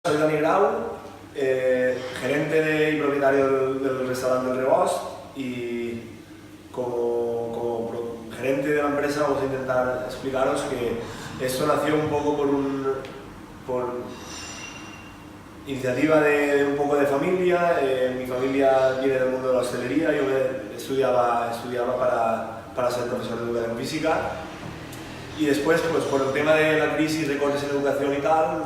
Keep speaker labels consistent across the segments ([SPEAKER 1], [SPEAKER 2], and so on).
[SPEAKER 1] Soy Dani Grau, gerente y propietario del restaurante El Rebost, y como gerente de la empresa vamos a intentar explicaros que esto nació un poco por iniciativa de un poco de familia. Mi familia viene del mundo de la hostelería, yo estudiaba para ser profesor de educación física, y después pues por el tema de la crisis, recortes en educación y tal,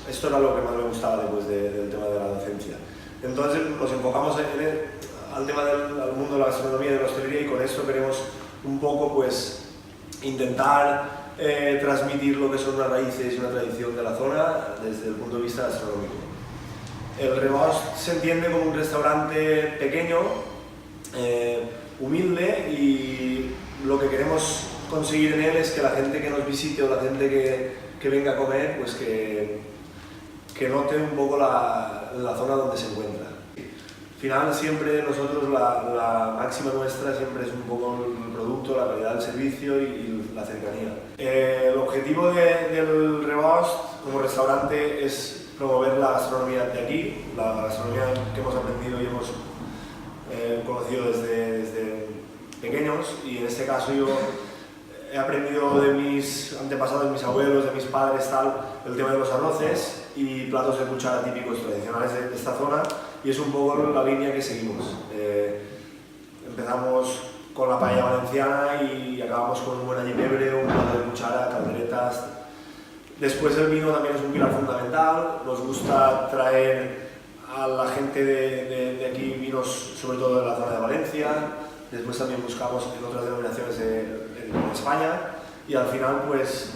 [SPEAKER 1] esto era lo que más me gustaba después del tema de la docencia. Entonces nos enfocamos al tema al mundo de la gastronomía y de la hostelería, y con esto queremos un poco pues intentar transmitir lo que son las raíces y una tradición de la zona desde el punto de vista gastronómico. El Rebost se entiende como un restaurante pequeño, humilde, y lo que queremos conseguir en él es que la gente que nos visite o la gente que venga a comer, pues que note un poco la zona donde se encuentra. Al final siempre nosotros la máxima nuestra siempre es un poco el producto, la calidad del servicio y la cercanía. El objetivo del Rebost como restaurante es promover la gastronomía de aquí, la gastronomía que hemos aprendido y hemos conocido desde pequeños, y en este caso yo he aprendido de mis antepasados, de mis abuelos, de mis padres, el tema de los arroces y platos de cuchara típicos tradicionales de esta zona, y es un poco la línea que seguimos. Empezamos con la paella valenciana y acabamos con un buen allipebre, un plato de cuchara, calderetas. Después el vino también es un pilar fundamental. Nos gusta traer a la gente de aquí vinos, sobre todo de la zona de Valencia. Después también buscamos en otras denominaciones en España, y al final pues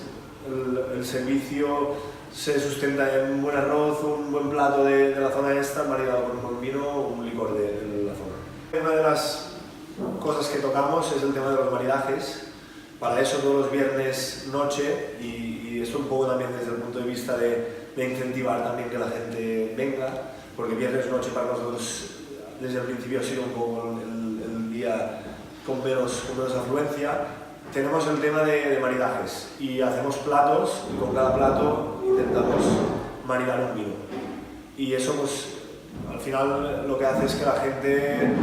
[SPEAKER 1] el servicio se sustenta en un buen arroz, un buen plato de la zona esta, maridado con un buen vino o un licor de la zona. Una de las cosas que tocamos es el tema de los maridajes. Para eso todos los viernes noche, y esto un poco también desde el punto de vista de incentivar también que la gente venga, porque viernes noche para nosotros desde el principio ha sido un poco el día con menos afluencia. Tenemos el tema de maridajes y hacemos platos, y con cada plato intentamos maridar un vino, y eso pues al final lo que hace es que la gente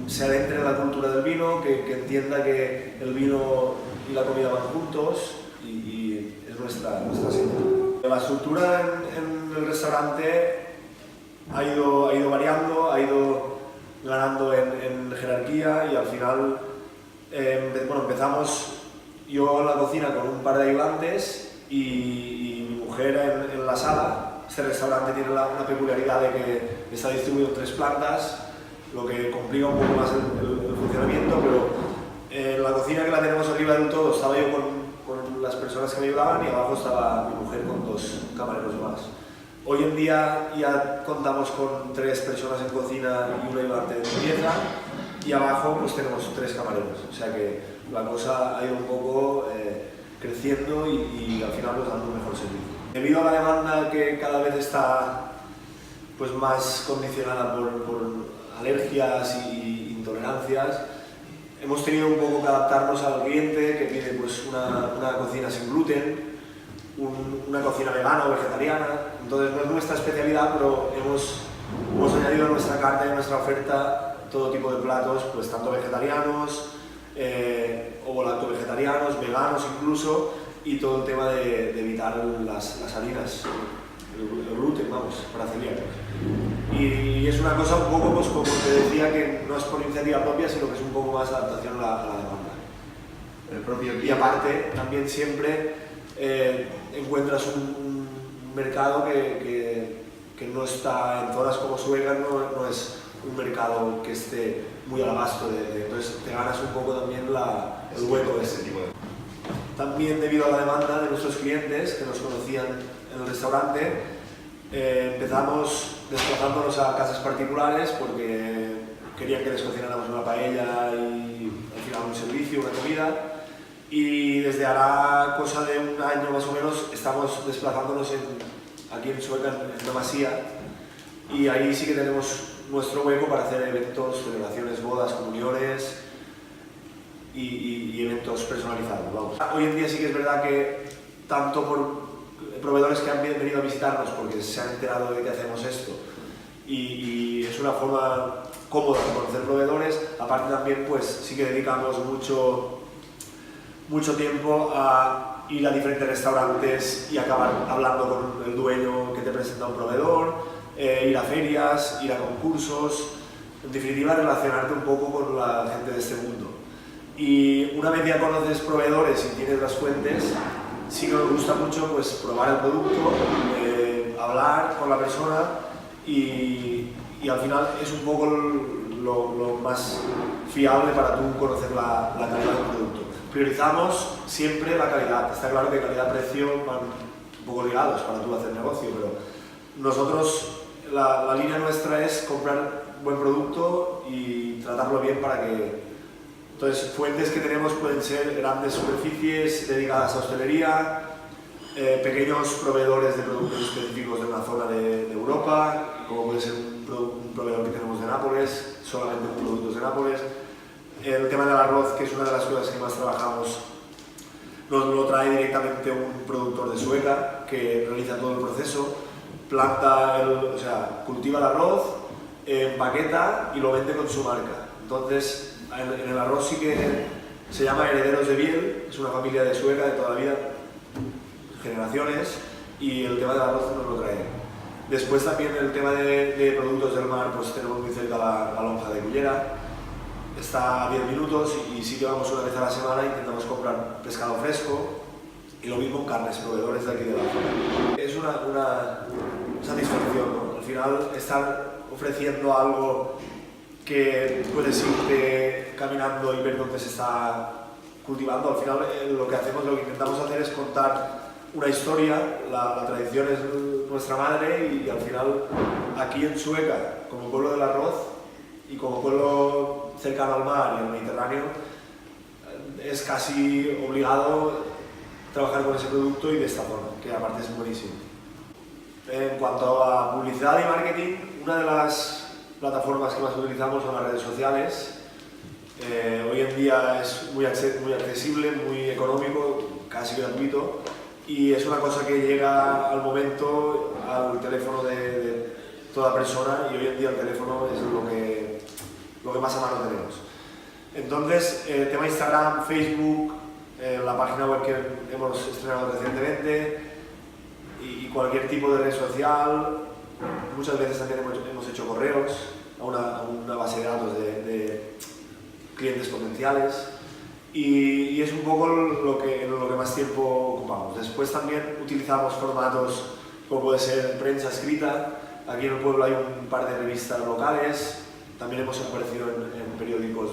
[SPEAKER 1] se adentre en la cultura del vino, que entienda que el vino y la comida van juntos, y es nuestra señal. La estructura en el restaurante ha ido variando, ha ido ganando en jerarquía, y al final empezamos yo en la cocina con un par de ayudantes y mi mujer en la sala. Este restaurante tiene una peculiaridad de que está distribuido en 3 plantas, lo que complica un poco más el funcionamiento, pero en la cocina, que la tenemos arriba del todo, estaba yo con las personas que me ayudaban, y abajo estaba mi mujer con 2 camareros más. Hoy en día ya contamos con 3 personas en cocina y un ayudante de limpieza, y abajo pues tenemos 3 camareros, o sea que la cosa ha ido un poco creciendo y al final nos dando un mejor servicio. Debido a la demanda que cada vez está pues más condicionada por alergias y intolerancias, hemos tenido un poco que adaptarnos al cliente que pide pues una cocina sin gluten, una cocina vegana o vegetariana. Entonces no es nuestra especialidad, pero hemos añadido a nuestra carta y a nuestra oferta todo tipo de platos, pues tanto vegetarianos, o lacto-vegetarianos, veganos incluso, y todo el tema de evitar las harinas, el gluten, vamos, para celíacos. Y es una cosa un poco, pues como te decía, que no es por iniciativa propia, sino que es un poco más adaptación a la demanda. Y aparte, también siempre encuentras un mercado que no está en zonas como Sueca, no es un mercado que esté muy al abasto, entonces te ganas un poco también el hueco de ese tipo. También debido a la demanda de nuestros clientes que nos conocían en el restaurante, empezamos desplazándonos a casas particulares porque querían que les cocináramos una paella y al final un servicio, una comida, y desde ahora cosa de un año más o menos estamos desplazándonos aquí en Sueca, en Masía, y ahí sí que tenemos nuestro hueco para hacer eventos, celebraciones, bodas, comuniones y eventos personalizados, vamos. Hoy en día sí que es verdad que tanto por proveedores que han venido a visitarnos porque se han enterado de que hacemos esto y es una forma cómoda de conocer proveedores. Aparte también pues sí que dedicamos mucho tiempo a ir a diferentes restaurantes y acabar hablando con el dueño que te presenta un proveedor, ir a ferias, ir a concursos, en definitiva relacionarte un poco con la gente de este mundo. Y una vez ya conoces proveedores y tienes las fuentes, sí que nos gusta mucho pues probar el producto, hablar con la persona y al final es un poco lo más fiable para tú conocer la calidad del producto. Priorizamos siempre la calidad. Está claro que calidad-precio van un poco ligados para tú hacer negocio, pero nosotros, la línea nuestra es comprar buen producto y tratarlo bien para que... Entonces, fuentes que tenemos pueden ser grandes superficies dedicadas a hostelería, pequeños proveedores de productos específicos de una zona de Europa, como puede ser un proveedor que tenemos de Nápoles, solamente con productos de Nápoles. El tema del arroz, que es una de las cosas que más trabajamos, nos lo trae directamente un productor de Sueca que realiza todo el proceso, cultiva el arroz, empaqueta y lo vende con su marca. Entonces, en el arroz sí que se llama Herederos de Biel, es una familia de Sueca de toda la vida, generaciones, y el tema del arroz nos lo trae. Después también el tema de productos del mar, pues tenemos muy cerca la lonja de Cullera, está a 10 minutos y sí que vamos una vez a la semana e intentamos comprar pescado fresco y lo mismo en carnes, proveedores de aquí de la zona. Es una satisfacción, ¿no? Al final estar ofreciendo algo que puedes irte caminando y ver dónde se está cultivando. Al final lo que intentamos hacer es contar una historia, la tradición es nuestra madre y al final aquí en Sueca, como pueblo del arroz y como pueblo cercano al mar y al Mediterráneo, es casi obligado trabajar con ese producto y de esta zona, que aparte es buenísimo. En cuanto a publicidad y marketing, una de las plataformas que más utilizamos son las redes sociales. Hoy en día es muy accesible, muy económico, casi gratuito y es una cosa que llega al momento al teléfono de toda persona y hoy en día el teléfono es lo que más a mano tenemos. Entonces, tema Instagram, Facebook, la página web que hemos estrenado recientemente y cualquier tipo de red social. Muchas veces también hemos hecho correos a una base de datos de clientes potenciales y es un poco en lo que más tiempo ocupamos. Después también utilizamos formatos como puede ser prensa escrita. Aquí en el pueblo hay un par de revistas locales, también hemos aparecido en periódicos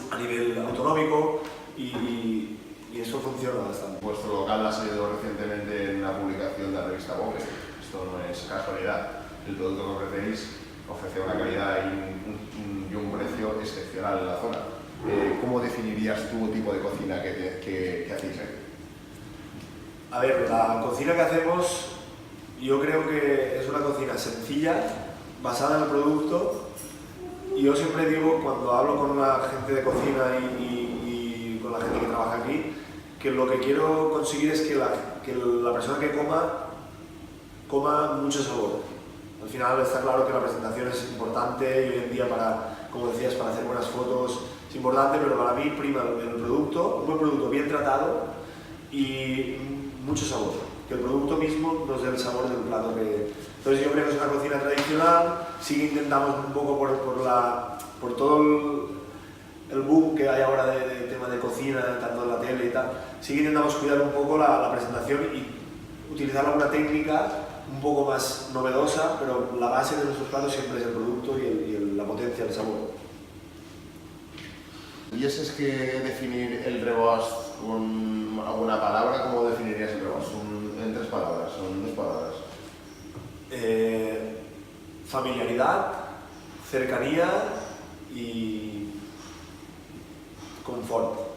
[SPEAKER 1] a nivel autonómico y eso funciona bastante.
[SPEAKER 2] Vuestro local ha salido recientemente en una publicación de la revista Vogue. Esto no es casualidad. El producto que ofrecéis ofrece una calidad y un precio excepcional en la zona. ¿Cómo definirías tu tipo de cocina que hacéis aquí?
[SPEAKER 1] A ver, la cocina que hacemos yo creo que es una cocina sencilla, basada en el producto y yo siempre digo cuando hablo con la gente de cocina y con la gente que trabaja aquí que lo que quiero conseguir es que la persona que coma mucho sabor. Al final está claro que la presentación es importante y hoy en día como decías, para hacer buenas fotos es importante, pero para mí prima el producto, un buen producto bien tratado y mucho sabor, que el producto mismo nos dé el sabor del plato Entonces yo creo que es una cocina tradicional, sí que intentamos un poco por todo el boom que hay ahora de tema de cocina, tanto en la tele y tal, sí que intentamos cuidar un poco la presentación y utilizar alguna técnica un poco más novedosa, pero la base de nuestros platos siempre es el producto y la potencia del sabor.
[SPEAKER 2] ¿Tuvieses que definir el rebost con alguna palabra? ¿Cómo definirías el rebost? En 3 palabras, son 2 palabras.
[SPEAKER 1] Familiaridad, cercanía y confort.